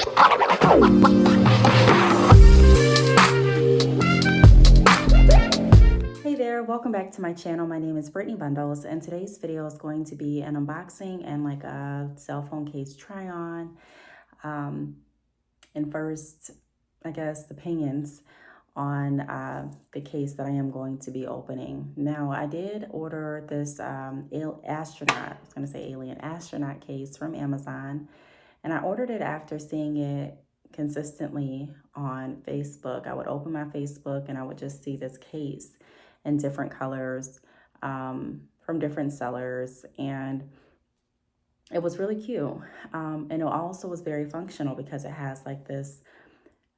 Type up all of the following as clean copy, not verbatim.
Hey there, welcome back to my channel. My name is Brittney Bundles, and today's video is going to be an unboxing and like a cell phone case try on. And first, I guess, opinions on the case that I am going to be opening. Now, I did order this astronaut, I was going to say alien astronaut case from Amazon, and I ordered it after seeing it consistently on Facebook. I would open my Facebook and I would just see this case in different colors from different sellers, and it was really cute. And it also was very functional because it has like this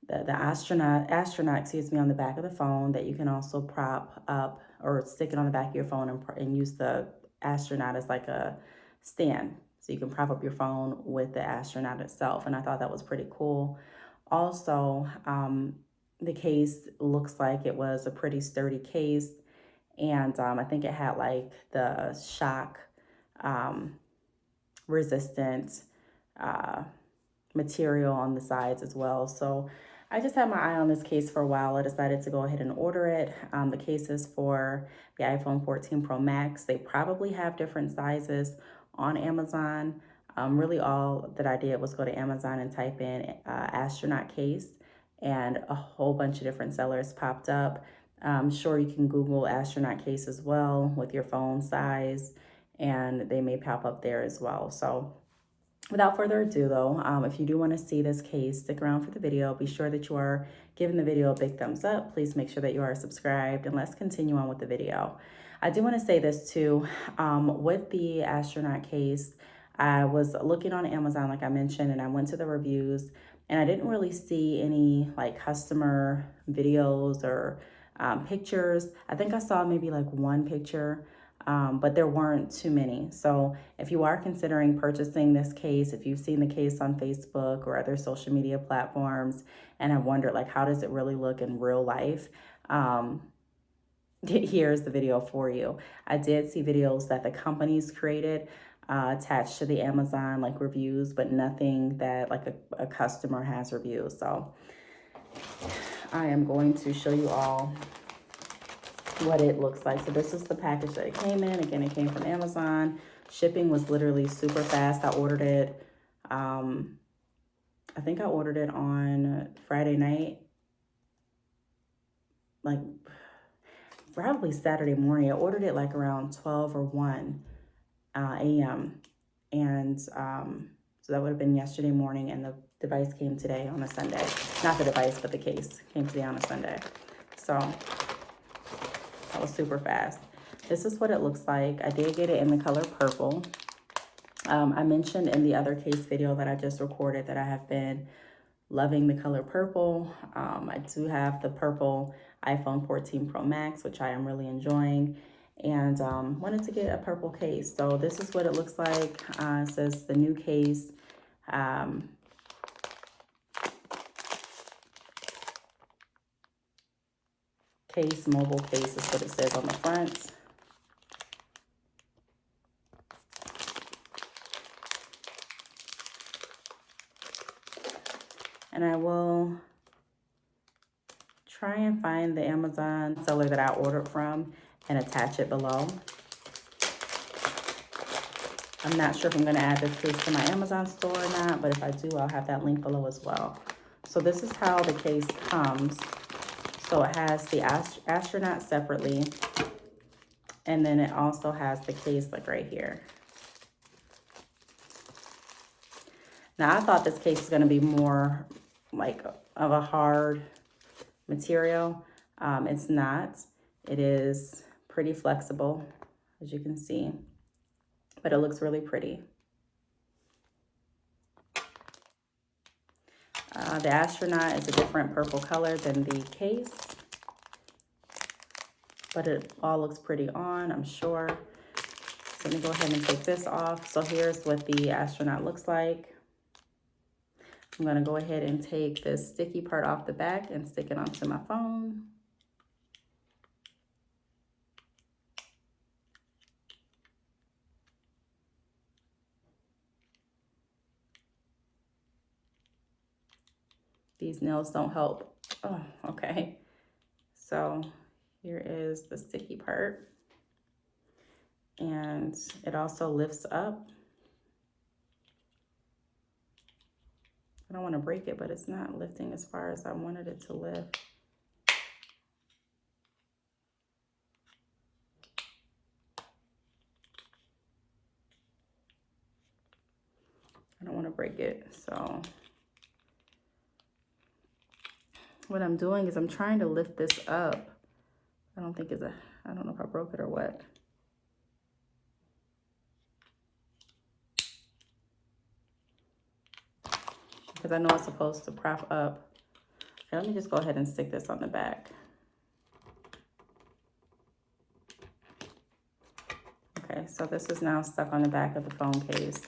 the astronaut on the back of the phone that you can also prop up or stick it on the back of your phone and use the astronaut as like a stand. So you can prop up your phone with the astronaut itself. And I thought that was pretty cool. Also, the case looks like it was a pretty sturdy case. And I think it had like the shock resistant material on the sides as well. So I just had my eye on this case for a while. I decided to go ahead and order it. The case is for the iPhone 14 Pro Max. They probably have different sizes on Amazon. Really all that I did was go to Amazon and type in astronaut case, and a whole bunch of different sellers popped up. I'm sure you can Google astronaut case as well with your phone size, and they may pop up there as well. So without further ado though, if you do want to see this case, stick around for the video. Be sure that you are giving the video a big thumbs up. Please make sure that you are subscribed, and let's continue on with the video. I do want to say this too, with the astronaut case, I was looking on Amazon, like I mentioned, and I went to the reviews, and I didn't really see any like customer videos or pictures. I think I saw maybe like one picture, but there weren't too many. So if you are considering purchasing this case, if you've seen the case on Facebook or other social media platforms and have wondered like, how does it really look in real life? Here's the video for you. I did see videos that the companies created attached to the Amazon like reviews, but nothing that like a customer has reviewed. So I am going to show you all what it looks like. So this is the package that it came in. Again, it came from Amazon. Shipping was literally super fast. I ordered it, I think I ordered it on Friday night, like probably Saturday morning. I ordered it like around 12 or 1 a.m. And so that would have been yesterday morning, and the device came today on a Sunday. Not the device, but the case came today on a Sunday. So that was super fast. This is what it looks like. I did get it in the color purple. I mentioned in the other case video that I just recorded that I have been loving the color purple. I do have the purple iPhone 14 Pro Max, which I am really enjoying, and wanted to get a purple case. So this is what it looks like. It says the new case. Case, mobile case is what it says on the front. And I will try and find the Amazon seller that I ordered from and attach it below. I'm not sure if I'm going to add this case to my Amazon store or not, but if I do, I'll have that link below as well. So this is how the case comes. So it has the astronaut separately, and then it also has the case like right here. Now I thought this case was going to be more like of a hard material. It's not. It is pretty flexible, as you can see, but it looks really pretty. The astronaut is a different purple color than the case, but it all looks pretty on, I'm sure. So let me go ahead and take this off. So here's what the astronaut looks like. I'm going to go ahead and take this sticky part off the back and stick it onto my phone. These nails don't help. Oh, okay. So here is the sticky part. And it also lifts up. I don't want to break it, but it's not lifting as far as I wanted it to lift. I don't want to break it, so what I'm doing is I'm trying to lift this up. I don't know if I broke it or what. Because I know it's supposed to prop up. Okay, let me just go ahead and stick this on the back. Okay, so this is now stuck on the back of the phone case.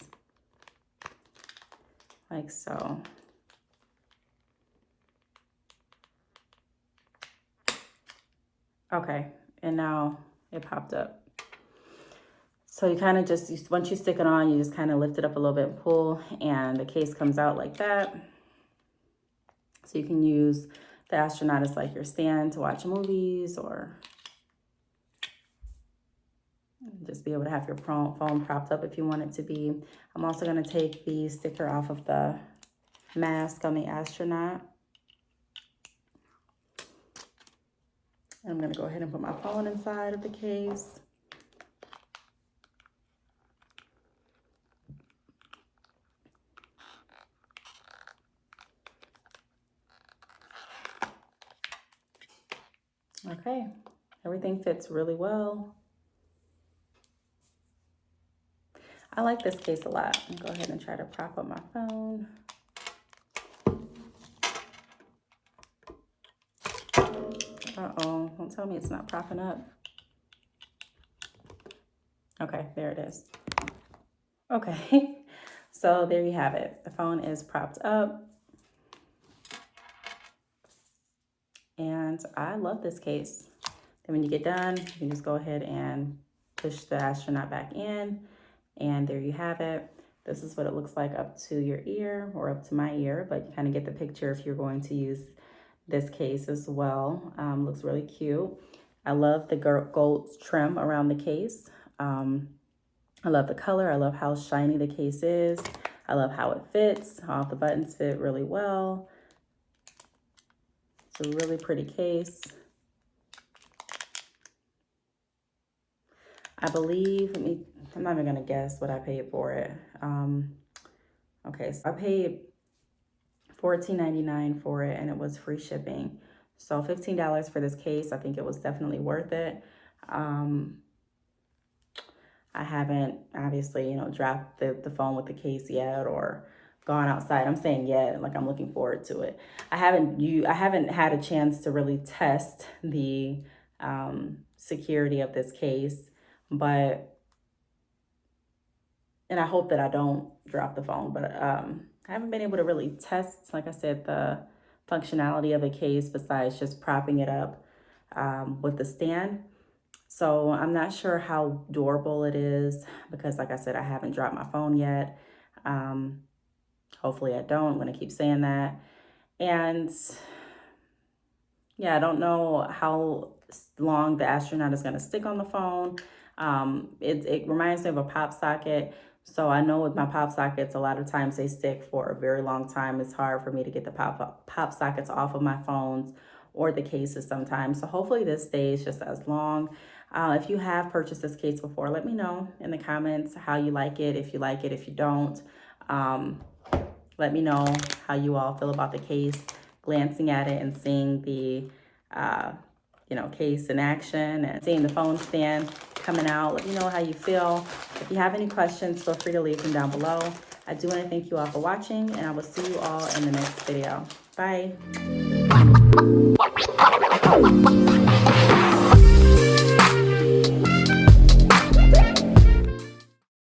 Like so. Okay, and now it popped up. So you kind of just, once you stick it on, you just kind of lift it up a little bit and pull, and the case comes out like that. So you can use the astronaut as like your stand to watch movies, or just be able to have your phone propped up if you want it to be. I'm also going to take the sticker off of the mask on the astronaut. And I'm going to go ahead and put my phone inside of the case. Okay, everything fits really well. I like this case a lot. I'm gonna go ahead and try to prop up my phone. Uh-oh, don't tell me it's not propping up. Okay, there it is. Okay, so there you have it. The phone is propped up. And I love this case. Then when you get done, you can just go ahead and push the astronaut back in. And there you have it. This is what it looks like up to your ear, or up to my ear, but you kind of get the picture if you're going to use this case as well. Looks really cute. I love the gold trim around the case. I love the color. I love how shiny the case is. I love how it fits. All the buttons fit really well. It's a really pretty case. I believe, I'm not even gonna guess what I paid for it. Okay, so I paid $14.99 for it, and it was free shipping. So $15 for this case. I think it was definitely worth it. I haven't obviously, dropped the phone with the case yet, or gone outside. I'm saying yet, like I'm looking forward to it. I haven't had a chance to really test the security of this case, and I hope that I don't drop the phone, but I haven't been able to really test, like I said, the functionality of the case besides just propping it up with the stand. So I'm not sure how durable it is because, like I said, I haven't dropped my phone yet. Hopefully I don't. I'm going to keep saying that. And yeah, I don't know how long the astronaut is going to stick on the phone. It reminds me of a pop socket. So I know with my pop sockets, a lot of times they stick for a very long time. It's hard for me to get the pop sockets off of my phones or the cases sometimes. So hopefully this stays just as long. If you have purchased this case before, let me know in the comments how you like it, if you don't. Let me know how you all feel about the case, glancing at it and seeing the case in action and seeing the phone stand coming out. Let me know how you feel. If you have any questions, feel free to leave them down below. I do want to thank you all for watching, and I will see you all in the next video. Bye.